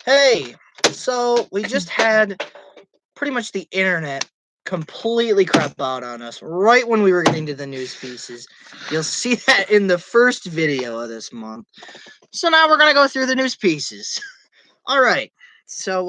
Hey, so we just had pretty much the internet completely crap out on us right when we were getting to the news pieces. You'll see that in the first video of this month. So now we're gonna go through the news pieces. All right. So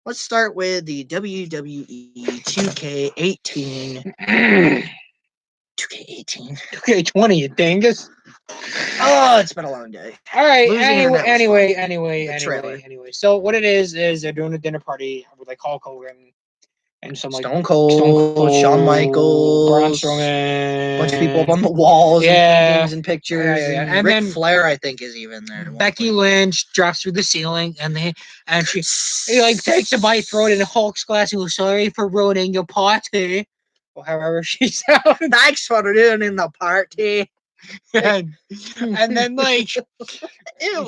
let's start with the WWE 2K18. 2K18. 2K20, you dingus. Oh, it's been a long day. All right. Losing internet was fun. Anyway. So what it is they're doing a dinner party with like Hulk Hogan and some like Stone Cold, Shawn Michaels, Braun Strowman, a bunch of people up on the walls and paintings and pictures. Yeah. And Ric Flair, I think, is even there. Becky Lynch drops through the ceiling and she like takes a bite, throw it in Hulk's glass and goes, "Sorry for ruining your party." Or however she sounds. Thanks for ruining the party. and then like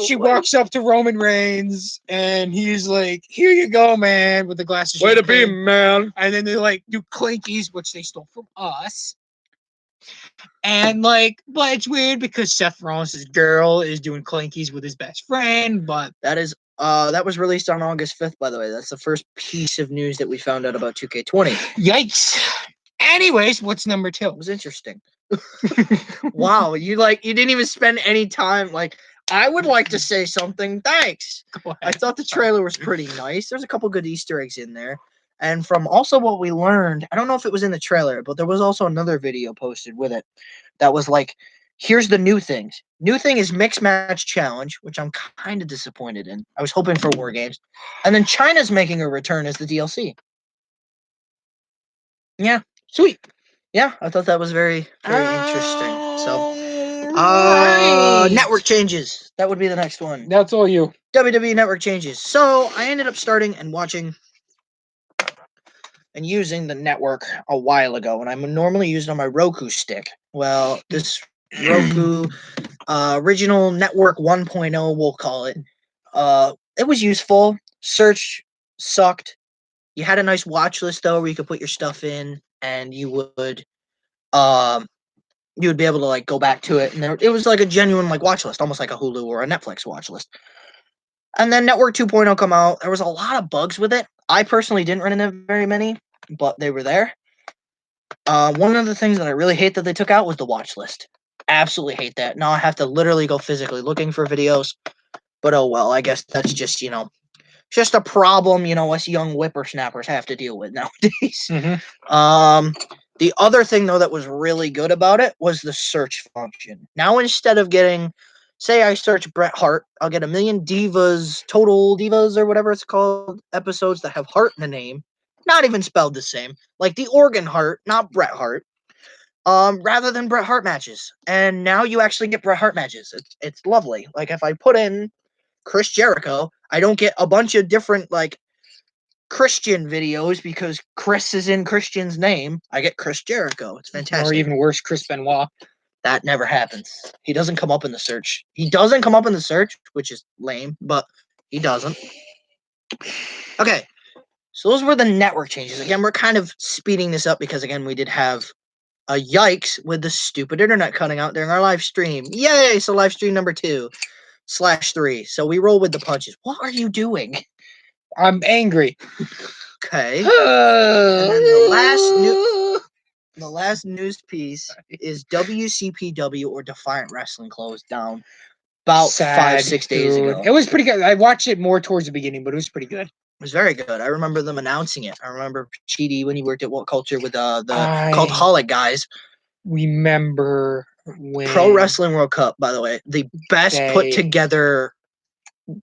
she walks up to Roman Reigns and he's like, "Here you go, man," with the glasses. Way to be, man. And then they like do clinkies, which they stole from us. And like, but it's weird because Seth Rollins' girl is doing clinkies with his best friend. But that was released on August 5th, by the way. That's the first piece of news that we found out about 2K20. Yikes. Anyways, what's number 2? It was interesting. Wow, you didn't even spend any time. Like, I would like to say something. Thanks. I thought the trailer was pretty nice. There's a couple good Easter eggs in there. And from also what we learned, I don't know if it was in the trailer, but there was also another video posted with it that was like, here's the new things. New thing is Mixed Match Challenge, which I'm kind of disappointed in. I was hoping for War Games. And then China's making a return as the DLC. Yeah. Sweet. Yeah, I thought that was very, very interesting. So, network changes. That would be the next one. That's all you. WWE network changes. So, I ended up starting and watching and using the network a while ago, and I'm normally used on my Roku stick. Well, this Roku original network 1.0, we'll call it. It was useful. Search sucked. You had a nice watch list though, where you could put your stuff in, and you would be able to like go back to it, and it was like a genuine like watch list, almost like a Hulu or a Netflix watch list. And then Network 2.0 come out. There was a lot of bugs with it. I personally didn't run into very many, but they were there. One of the things that I really hate that they took out was the watch list. Absolutely hate that. Now I have to literally go physically looking for videos. But oh well, I guess that's just, just a problem, us young whippersnappers have to deal with nowadays. Mm-hmm. The other thing, though, that was really good about it was the search function. Now, instead of getting, say I search Bret Hart, I'll get a million total divas or whatever it's called, episodes that have Hart in the name, not even spelled the same, like the Organ Hart, not Bret Hart, rather than Bret Hart matches. And now you actually get Bret Hart matches. It's lovely. Like, if I put in Chris Jericho, I don't get a bunch of different, like, Christian videos because Chris is in Christian's name. I get Chris Jericho. It's fantastic. Or even worse, Chris Benoit. That never happens. He doesn't come up in the search. Which is lame, but he doesn't. Okay, so those were the network changes. Again, we're kind of speeding this up because, again, we did have a yikes with the stupid internet cutting out during our live stream. Yay! So live stream number 2/3. So we roll with the punches. What are you doing? I'm angry. Okay. And then the last news piece is WCPW, or Defiant Wrestling, closed down about 5-6 days ago. It was pretty good. I watched it more towards the beginning, but it was pretty good. It was very good. I remember them announcing it. I remember Chidi when he worked at What Culture with the Cultaholic guys. Remember when Pro Wrestling World Cup, by the way, the best put together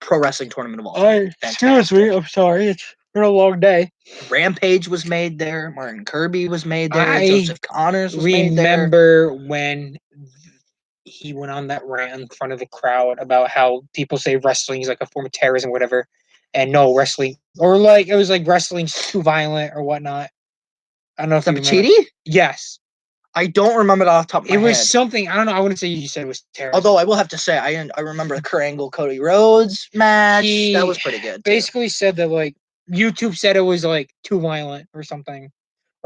pro wrestling tournament of all time. Seriously, I'm sorry. It's been a long day. Rampage was made there. Martin Kirby was made there. Joseph Connors was made there. Remember when he went on that rant in front of the crowd about how people say wrestling is like a form of terrorism or whatever, and no wrestling, or like it was like wrestling's too violent or whatnot. I don't know if you remember. Chidi? Yes. I don't remember it off the top of my head. It was something, I don't know, I wouldn't say you said it was terrible. Although I will have to say, I remember the Kurt Angle Cody Rhodes match. That was pretty good. Basically said that like YouTube said it was like too violent or something.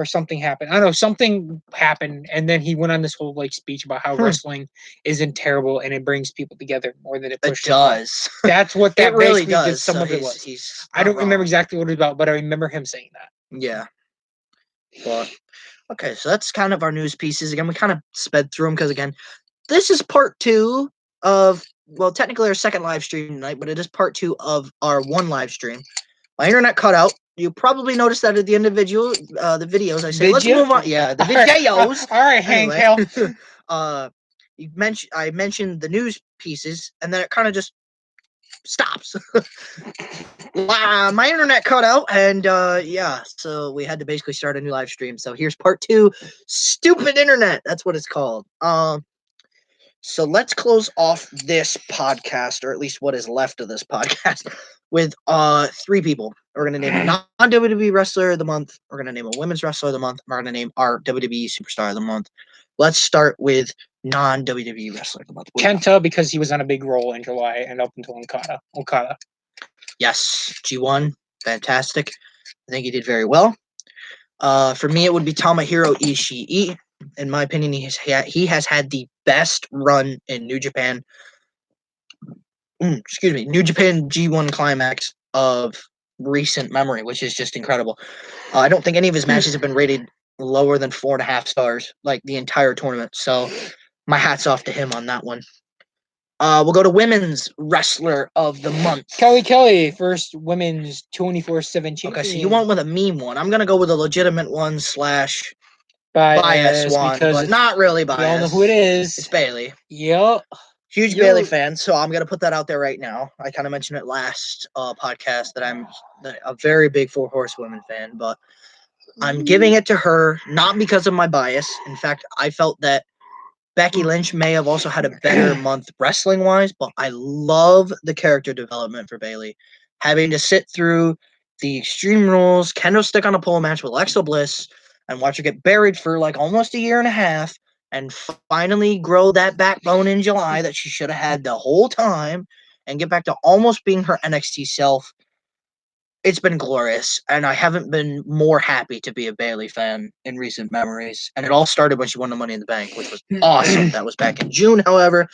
or something happened. I don't know, something happened, and then he went on this whole like speech about how wrestling isn't terrible and it brings people together more than it It pushes them apart. does. That's what that It really basically does. some So of it was. he's I don't not remember wrong. exactly what it was about, but I remember him saying that. Yeah. But okay, so that's kind of our news pieces. Again, we kind of sped through them because again, this is part 2 of, well, technically our second live stream tonight, but it is part 2 of our one live stream. My internet cut out. You probably noticed that at the individual the videos. I say, Did let's you? move on. Yeah, the All right, videos. all right, Hank Anyway, Hill. I mentioned the news pieces, and then it kind of just stops. My internet cut out, and yeah, so we had to basically start a new live stream. So here's part 2, stupid internet. That's what it's called. So let's close off this podcast, or at least what is left of this podcast, with 3 people. We're gonna name a non-WWE wrestler of the month. We're gonna name a women's wrestler of the month. We're gonna name our WWE superstar of the month. Let's start with non-WWE wrestler of the month. Kenta, because he was on a big roll in July and up until Okada. Yes, G1, fantastic. I think he did very well. For me, it would be Tomohiro Ishii. In my opinion, he has had the best run in New Japan. New Japan G1 Climax of recent memory, which is just incredible. I don't think any of his matches have been rated lower than 4.5 stars, like the entire tournament. So my hat's off to him on that one. We'll go to women's wrestler of the month. Kelly, first women's 24/7 champion. Okay, so you went with a meme one. I'm gonna go with a legitimate one / bias one, but not really bias. We all know who it is. It's Bailey. Yep. Huge Bailey fan, so I'm gonna put that out there right now. I kind of mentioned it last podcast that I'm a very big 4 Horsewomen fan, but I'm giving it to her not because of my bias. In fact, I felt that Becky Lynch may have also had a better month wrestling wise, but I love the character development for Bailey. Having to sit through the Extreme Rules, kendo stick on a pole match with Alexa Bliss, and watch her get buried for like almost 1.5 years, and finally grow that backbone in July that she should have had the whole time, and get back to almost being her NXT self. It's been glorious, and I haven't been more happy to be a Bailey fan in recent memories. And it all started when she won the Money in the Bank, which was awesome. That was back in June, however.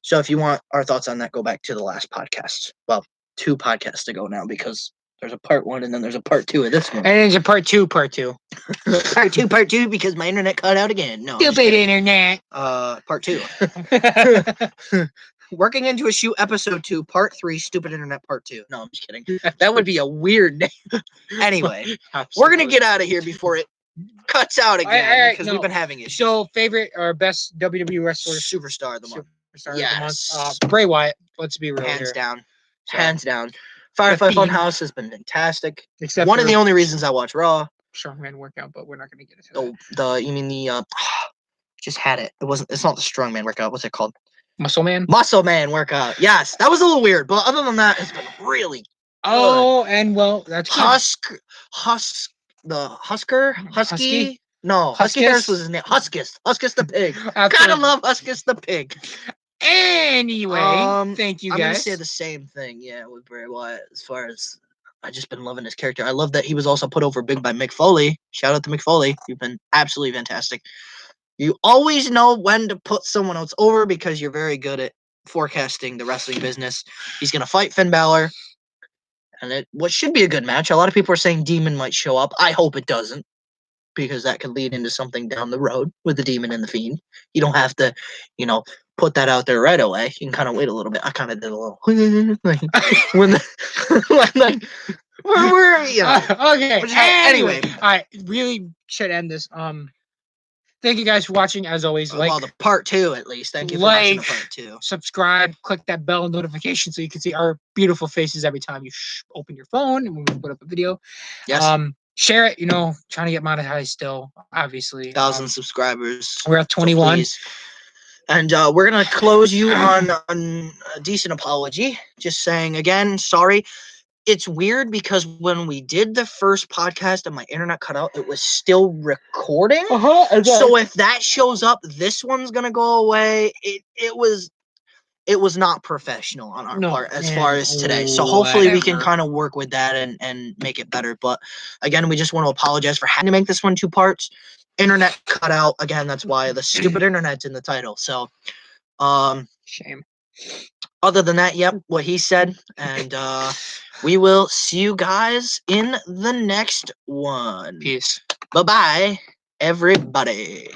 So if you want our thoughts on that, go back to the last podcast. Well, 2 podcasts ago now, because there's a part 1 and then there's a part 2 of this one. And there's a part 2. part 2, because my internet cut out again. No, stupid internet. Part 2. Working into a Shoot episode 2, part 3, stupid internet part 2. No, I'm just kidding. That would be a weird name. Anyway, we're gonna get out of here before it cuts out again, because we've been having issues. So, favorite or best WWE wrestler superstar of the month? Superstar of the month. Bray Wyatt. Let's be real Hands here. down. So, Hands down. Firefly Fiend. Funhouse has been fantastic. Except one for of the only reasons I watch Raw. strongman workout, but we're not gonna get into that. You mean the just had it. It's not the strongman workout. What's it called? Muscle Man workout. Yes, that was a little weird, but other than that, it's been really good. And well, that's Husky. No, Husky Harris was his name. Huskus the pig. Gotta love Huskus the pig. Anyway, thank you guys. I'm gonna say the same thing, with Bray Wyatt. As far as I just been loving his character. I love that he was also put over big by Mick Foley. Shout out to Mick Foley. You've been absolutely fantastic. You always know when to put someone else over because you're very good at forecasting the wrestling business. He's gonna fight Finn Balor, and what should be a good match. A lot of people are saying Demon might show up. I hope it doesn't, because that could lead into something down the road with the Demon and the Fiend. You don't have to, put that out there right away. You can kind of wait a little bit. I kind of did a little okay. Anyway, I really should end this. Thank you guys for watching. As always, the part 2 at least. Thank you for watching the part 2. Subscribe, click that bell notification so you can see our beautiful faces every time you open your phone and when we put up a video. Yes. Share it. Trying to get monetized still. Obviously, 1,000 subscribers. We're at 21. So and we're gonna close you on a decent apology. Just saying again, sorry. It's weird because when we did the first podcast and my internet cut out, it was still recording. Okay. So if that shows up, this one's gonna go away. it was not professional on our No, part as far and as today. So hopefully we can whatever. kind of work with that and make it better. But again, we just want to apologize for having to make this one 2 parts. Internet cut out again. That's why the stupid internet's in the title. So, Shame. other than that, yep, what he said, and we will see you guys in the next one. Peace. Bye bye, everybody.